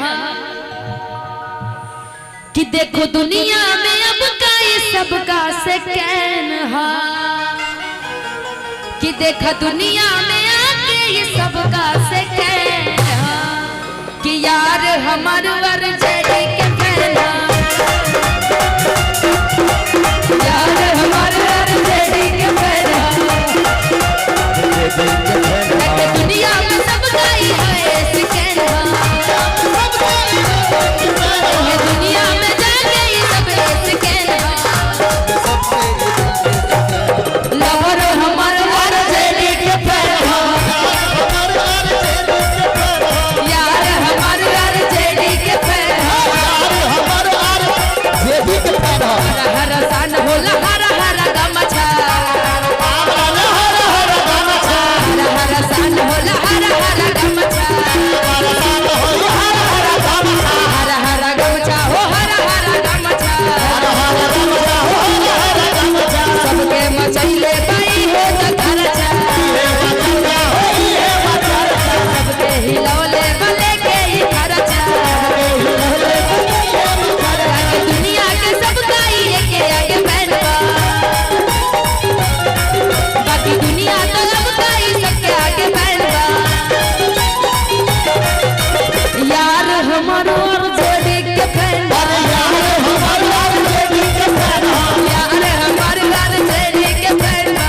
हा कि देखो दुनिया में अब का ये सबका से कैन हा कि देखा दुनिया में आके ये सबका से कैन हा कि यार हमार वर्जेरी के पहना यार हमार वर्जेरी के पहना दुनिया में सबका ही है से कैन हा दुनिया में जाके ये सब से कैन हा लवर हमार वर्जेरी के पहना यार हमार वर्जेरी के पहना हर सान होला हर हर गमछा हर सान होला हर हर गमछा हर हर गमछा हो हर हर गमछा सबके मचैले बाई हो त खर्चा सबके हिलौले बले के ही खर्चा दुनिया के सबका ही के आगे पहनवा बाकी दुनिया तो सबका ही सबके आगे पहनवा यार हमारो वर्जेरी के पहनवा यार हमार वर्जेरी के पहनवा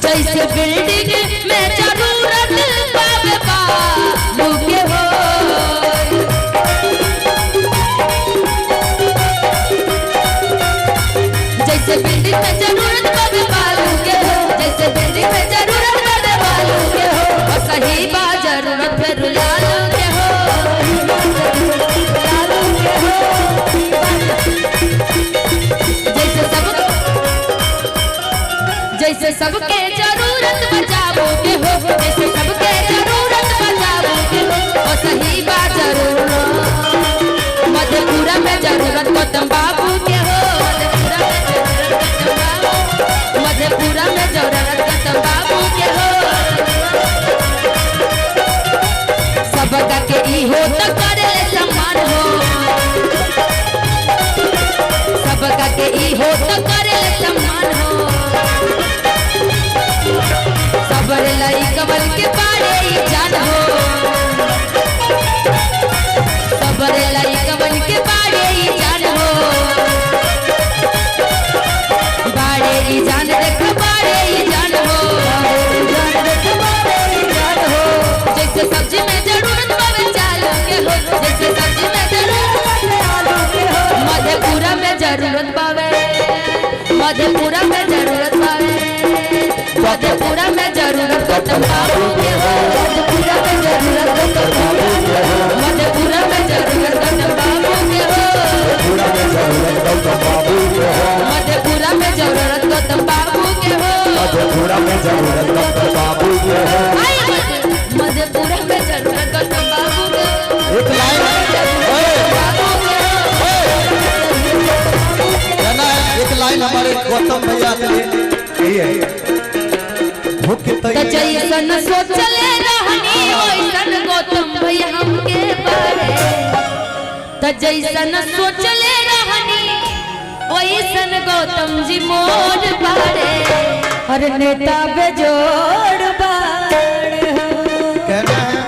जैसे बिल्डिंग में जरूरत पावे बालू के हो जैसे बिल्डिंग में जरूरत पड़े बालू के हो जैसे बिल्डिंग में जरूरत पड़े बालू के हो और सही बा जरूरत पे लालू के हो जैसे सबके जरूरत बचावो के हो जैसे सबके जरूरत बचावो के हो और सही बा जरूरत मधेपुरा में जरूरत गौतम बाबू के हो मधेपुरा में जरूरत गौतम बाबू के हो सबका के ई हो तो करे सम्मान हो सबका के ई हो तो करे सम्मान हो सबरे लाई कमल के पाड़े ई जान हो सबरे लाई कमल के पाड़े ई जान हो बाड़े ई जान देख बाड़े ई जान हो जैसे सब्जी में जरूरत पवे चालू के हो जैसे सब्जी में जरूरत पवे आलू के हो मधेपुरा में जरूरत पावे मधेपुरा में जरूरत पावे मधेपुरा में जरूरत गौतम बाबू के हो मधेपुरा में जरूरत गौतम बाबू के हो मधेपुरा में जरूरत गौतम बाबू के हो मधेपुरा में जरूरत गौतम बाबू के हो मधेपुरा में जरूरत गौतम बाबू के हो मधेपुरा में जरूरत गौतम बाबू के हो एक लाइन एक लाइन हमारे गौतम भैया के यही है जैसन सोचले रहनी ओइसन गौतम भैया हमके बारे त जैसन सोचले रहनी ओइसन गौतम जी मोर बारे हर नेता बेजोड़ बारे कहना है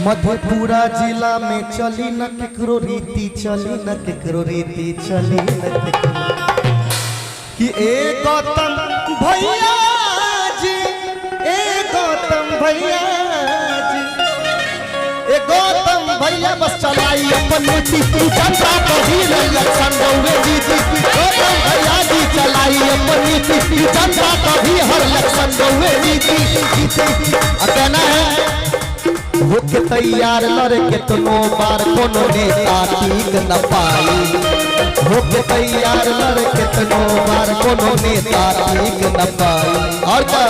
मधेपुरा जिला में चली न केकरो रीति चली न केकरो रीति चली न केकरो कि ए गौतम भैया जी ए गौतम भैया जी ए गौतम भैया बस चलाई अपन नीति जनता कभी इलेक्शन दौड़े जीती गौतम भैया जी चलाई अपन नीति जनता कभी हर इलेक्शन दौड़े जीती कहना है होके तैयार लड़े के तुनो बार कोनो नेता टीक न पाई होके तैयार लड़े के तुनो बार कोनो नेता टीक न पाई और क्या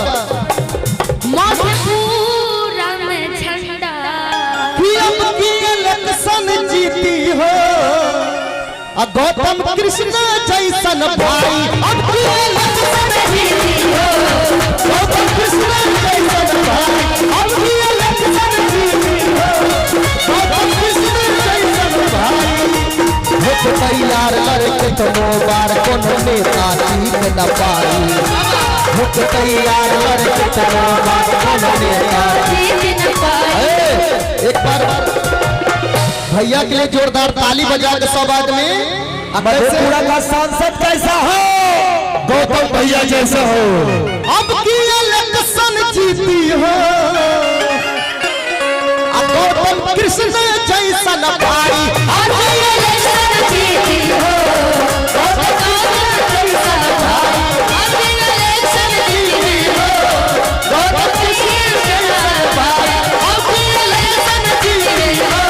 मधेपुरा में झंडा कि अब की इलेक्शन जीती हो गौतम कृष्ण जैसन भाई अब की इलेक्शन जीती हो गौतम कृष्ण जैसन भाई अब की के तैयार वर कितना बात बनने जीत न पाई। एक बार भैया के लिए जोरदार ताली बजा के सब आदमी। मधेपुरा का सांसद कैसा हो? गौतम भैया जैसा हो। अब की इलेक्शन जीती हो गौतम कृष्ण जैसा न भाई। अब की इलेक्शन जीती हो गौतम कृष्ण जैसा भाई। अब की इलेक्शन जीती हो गौतम कृष्ण जैसा भाई। अब की इलेक्शन जीती हो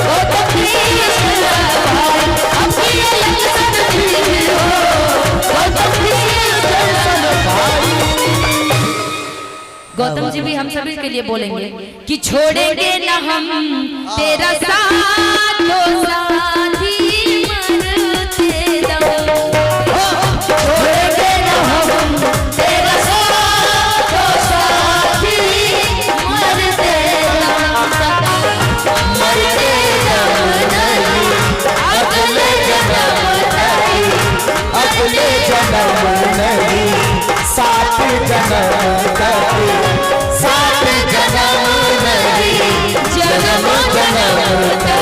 गौतम कृष्ण जैसा भाई। अब की इलेक्शन जीती हो गौतम कृष्ण जैसा भाई। गौतम जी भी हम सभी के लिए बोलेंगे कि छोड़ेंगे न हम तेरा साथ तो साथी मरते दम। छोड़ेंगे न हम तेरा साथ तो साथी मरते दम। मरते दम नहीं अगले जन्म नहीं। अगले जन्म नहीं सात जन्म तक। सात जन्म नहीं जन्म जन्म तक।